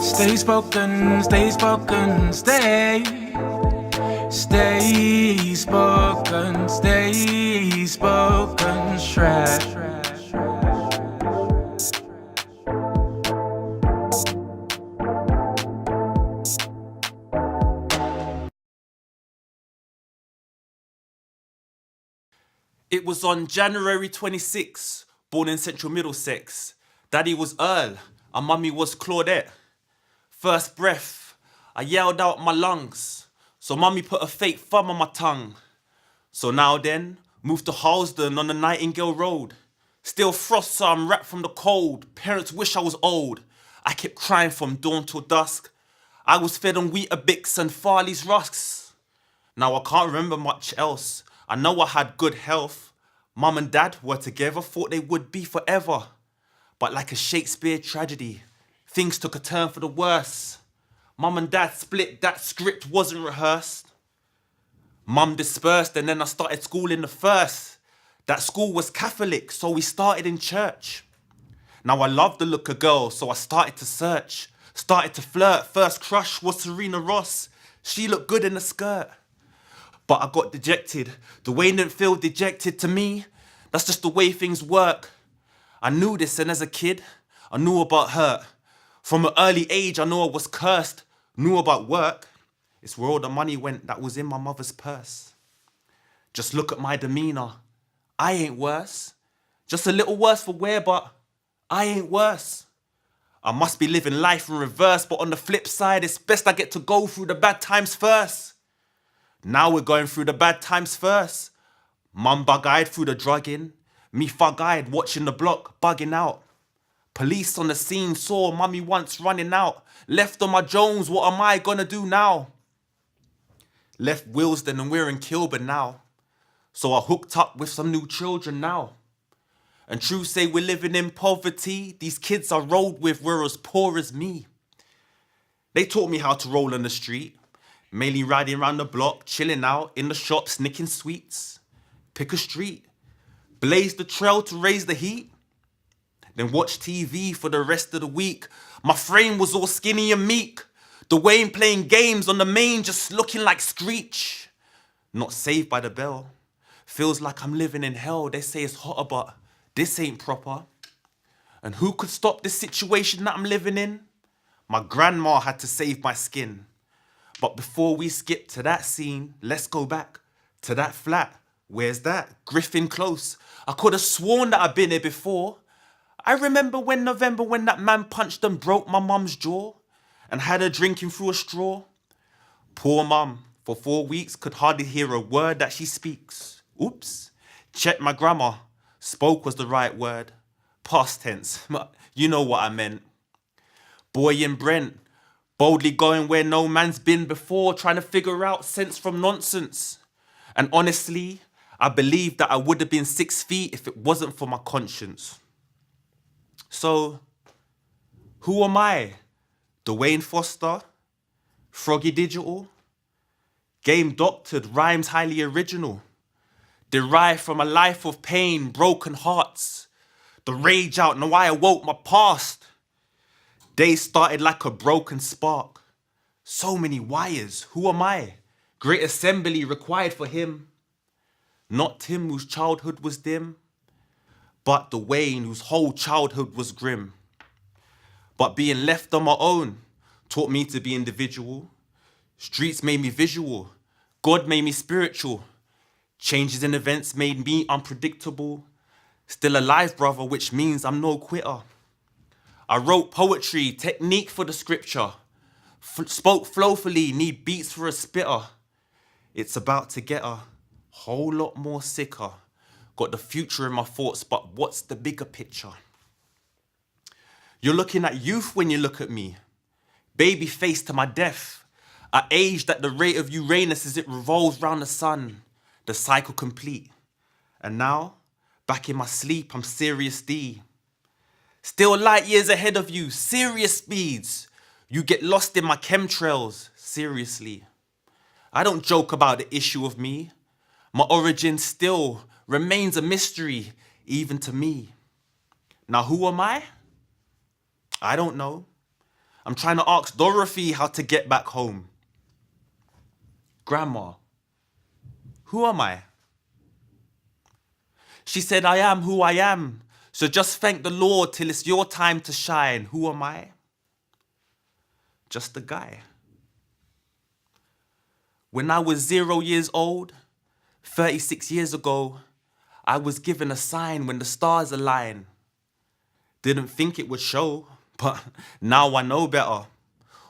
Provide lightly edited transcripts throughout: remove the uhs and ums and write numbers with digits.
Stay spoken, stay spoken, stay. Stay spoken, stay spoken, shred. It was on January 26, born in central Middlesex. Daddy was Earl and mummy was Claudette. First breath, I yelled out my lungs. So mummy put a fake thumb on my tongue. So now then, moved to Harlesden on the Nightingale Road. Still frost so I'm wrapped from the cold. Parents wish I was old. I kept crying from dawn till dusk. I was fed on Weetabix and Farley's rusks. Now I can't remember much else. I know I had good health. Mum and dad were together, thought they would be forever. But like a Shakespeare tragedy, things took a turn for the worse. Mum and dad split, that script wasn't rehearsed. Mum dispersed and then I started school in the first. That school was Catholic, so we started in church. Now I love the look of girls, so I started to search. Started to flirt, first crush was Serena Ross. She looked good in a skirt. But I got dejected. The way didn't feel dejected to me. That's just the way things work. I knew this, and as a kid, I knew about hurt. From an early age, I knew I was cursed. Knew about work. It's where all the money went that was in my mother's purse. Just look at my demeanour. I ain't worse. Just a little worse for wear, but I ain't worse. I must be living life in reverse, but on the flip side, it's best I get to go through the bad times first. Now we're going through the bad times first. Mum bug-eyed through the drugging. Me thug-eyed watching the block bugging out. Police on the scene saw mummy once running out. Left on my Jones, what am I gonna do now? Left Willesden and we're in Kilburn now. So I hooked up with some new children now. And true say we're living in poverty. These kids I rolled with were as poor as me. They taught me how to roll on the street. Mainly riding around the block, chilling out in the shops, nicking sweets. Pick a street, blaze the trail to raise the heat. Then watch TV for the rest of the week. My frame was all skinny and meek. The Wayne playing games on the main just looking like Screech. Not saved by the bell. Feels like I'm living in hell. They say it's hotter, but this ain't proper. And who could stop this situation that I'm living in? My grandma had to save my skin. But before we skip to that scene, let's go back to that flat. Where's that? Griffin Close. I could have sworn that I'd been here before. I remember November when that man punched and broke my mum's jaw and had her drinking through a straw. Poor mum, for 4 weeks, could hardly hear a word that she speaks. Oops. Check my grammar. Spoke was the right word. Past tense. You know what I meant. Boy and Brent. Boldly going where no man's been before, trying to figure out sense from nonsense. And honestly, I believe that I would have been 6 feet if it wasn't for my conscience. So, who am I? Dwayne Foster? Froggy Digital? Game doctored, rhymes highly original. Derived from a life of pain, broken hearts. The rage out, now I awoke my past. Day started like a broken spark. So many wires, who am I? Great assembly required for him. Not Tim whose childhood was dim, but the Wayne whose whole childhood was grim. But being left on my own taught me to be individual. Streets made me visual. God made me spiritual. Changes in events made me unpredictable. Still alive, brother, which means I'm no quitter. I wrote poetry, technique for the scripture. Spoke flowfully, need beats for a spitter. It's about to get a whole lot more sicker. Got the future in my thoughts, but what's the bigger picture? You're looking at youth when you look at me. Baby face to my death. I aged at the rate of Uranus as it revolves round the sun. The cycle complete. And now, back in my sleep, I'm serious D. Still light years ahead of you, serious speeds. You get lost in my chemtrails, seriously. I don't joke about the issue of me. My origin still remains a mystery, even to me. Now who am I? I don't know. I'm trying to ask Dorothy how to get back home. Grandma, who am I? She said, I am who I am. So just thank the Lord till it's your time to shine. Who am I? Just a guy. When I was 0 years old, 36 years ago, I was given a sign when the stars align. Didn't think it would show, but now I know better.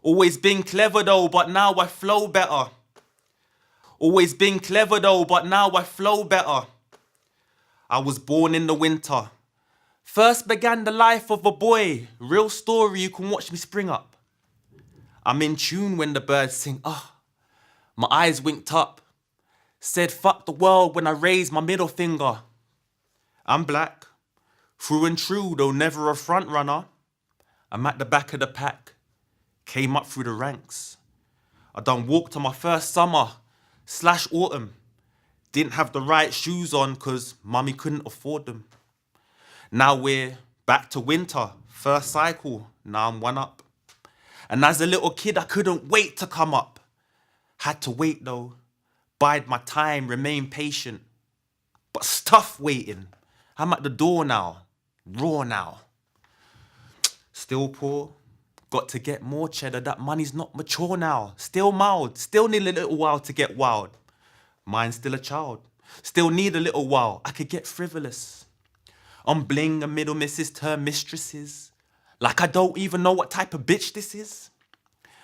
Always been clever though, but now I flow better. Always been clever though, but now I flow better. I was born in the winter. First began the life of a boy. Real story, you can watch me spring up. I'm in tune when the birds sing, My eyes winked up. Said fuck the world when I raised my middle finger. I'm black, through and true, though never a front runner. I'm at the back of the pack, came up through the ranks. I done walked to my first summer/autumn. Didn't have the right shoes on cause mummy couldn't afford them. Now we're back to winter, first cycle, now I'm one up. And as a little kid I couldn't wait to come up. Had to wait though, bide my time, remain patient. But stuff waiting, I'm at the door now, raw now. Still poor, got to get more cheddar, that money's not mature now. Still mild, still need a little while to get wild. Mine's still a child, still need a little while, I could get frivolous. I'm bling and middle misses turn mistresses. Like I don't even know what type of bitch this is.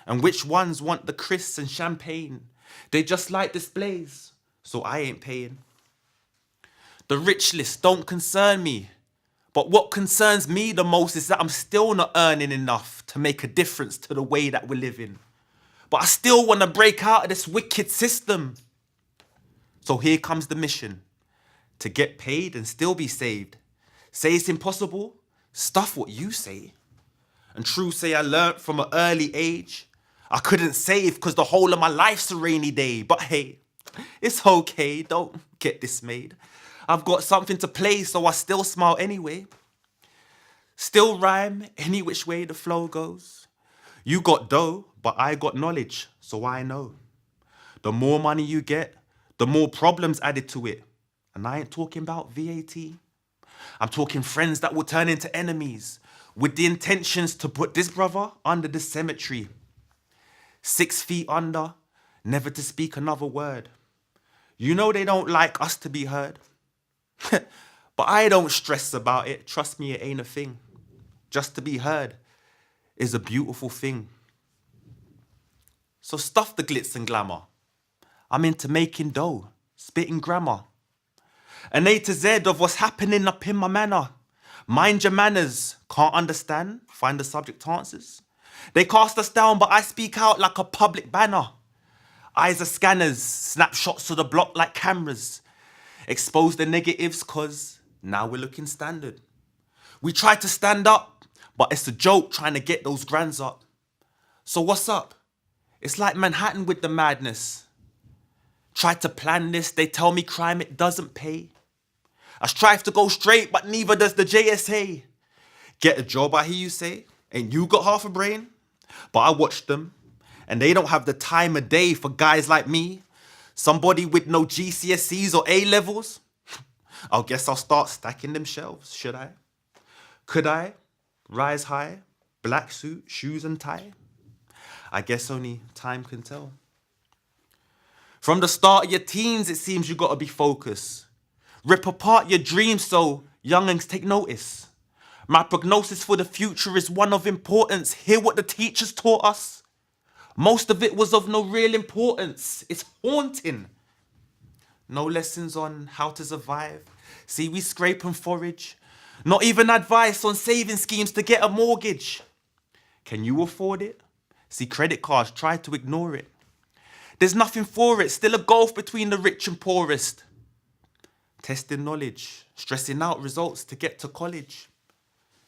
And which ones want the crisps and champagne. They just like displays, so I ain't paying. The rich list don't concern me. But what concerns me the most is that I'm still not earning enough to make a difference to the way that we're living. But I still want to break out of this wicked system. So here comes the mission. To get paid and still be saved. Say it's impossible, stuff what you say. And true say I learnt from an early age. I couldn't save because the whole of my life's a rainy day. But hey, it's okay, don't get dismayed. I've got something to play so I still smile anyway. Still rhyme any which way the flow goes. You got dough, but I got knowledge, so I know. The more money you get, the more problems added to it. And I ain't talking about VAT. I'm talking friends that will turn into enemies with the intentions to put this brother under the cemetery. 6 feet under, never to speak another word. You know they don't like us to be heard. But I don't stress about it. Trust me, it ain't a thing. Just to be heard is a beautiful thing. So stuff the glitz and glamour. I'm into making dough, spitting grammar. An A to Z of what's happening up in my manner. Mind your manners. Can't understand? Find the subject answers. They cast us down, but I speak out like a public banner. Eyes are scanners, snapshots of the block like cameras. Expose the negatives, cause now we're looking standard. We try to stand up, but it's a joke trying to get those grands up. So what's up? It's like Manhattan with the madness. Try to plan this, they tell me crime, it doesn't pay. I strive to go straight, but neither does the JSA. Get a job, I hear you say. Ain't you got half a brain? But I watch them, and they don't have the time of day for guys like me. Somebody with no GCSEs or A-levels. I guess I'll start stacking them shelves, should I? Could I? Rise high, black suit, shoes and tie. I guess only time can tell. From the start of your teens, it seems you gotta be focused. Rip apart your dreams so young'uns take notice. My prognosis for the future is one of importance. Hear what the teachers taught us. Most of it was of no real importance. It's haunting. No lessons on how to survive. See, we scrape and forage. Not even advice on saving schemes to get a mortgage. Can you afford it? See, credit cards, try to ignore it. There's nothing for it. Still a gulf between the rich and poorest. Testing knowledge, stressing out results to get to college.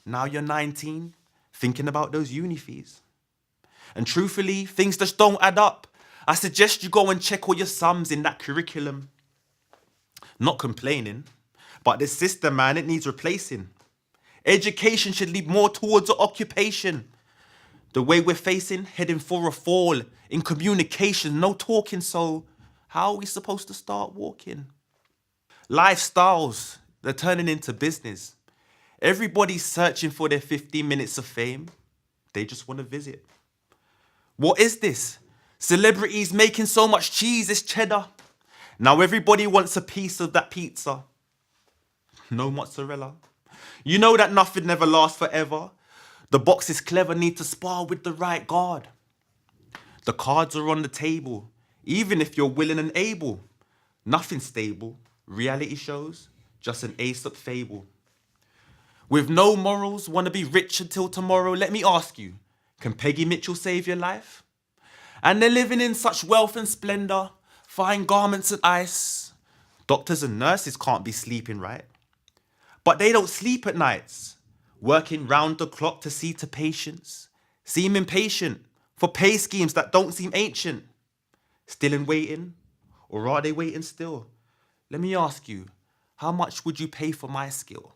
Now you're 19, thinking about those uni fees. And truthfully, things just don't add up. I suggest you go and check all your sums in that curriculum. Not complaining, but this system, man, it needs replacing. Education should lead more towards an occupation. The way we're facing, heading for a fall. In communication, no talking, so how are we supposed to start walking? Lifestyles, they're turning into business. Everybody's searching for their 15 minutes of fame. They just want to visit. What is this? Celebrities making so much cheese, it's cheddar. Now everybody wants a piece of that pizza. No mozzarella. You know that nothing never lasts forever. The box is clever, need to spar with the right guard. The cards are on the table, even if you're willing and able. Nothing stable. Reality shows, just an Aesop fable. With no morals, wanna be rich until tomorrow. Let me ask you, can Peggy Mitchell save your life? And they're living in such wealth and splendor, fine garments and ice. Doctors and nurses can't be sleeping right. But they don't sleep at nights, working round the clock to see to patients, seem impatient for pay schemes that don't seem ancient. Still in waiting, or are they waiting still? Let me ask you, how much would you pay for my skill?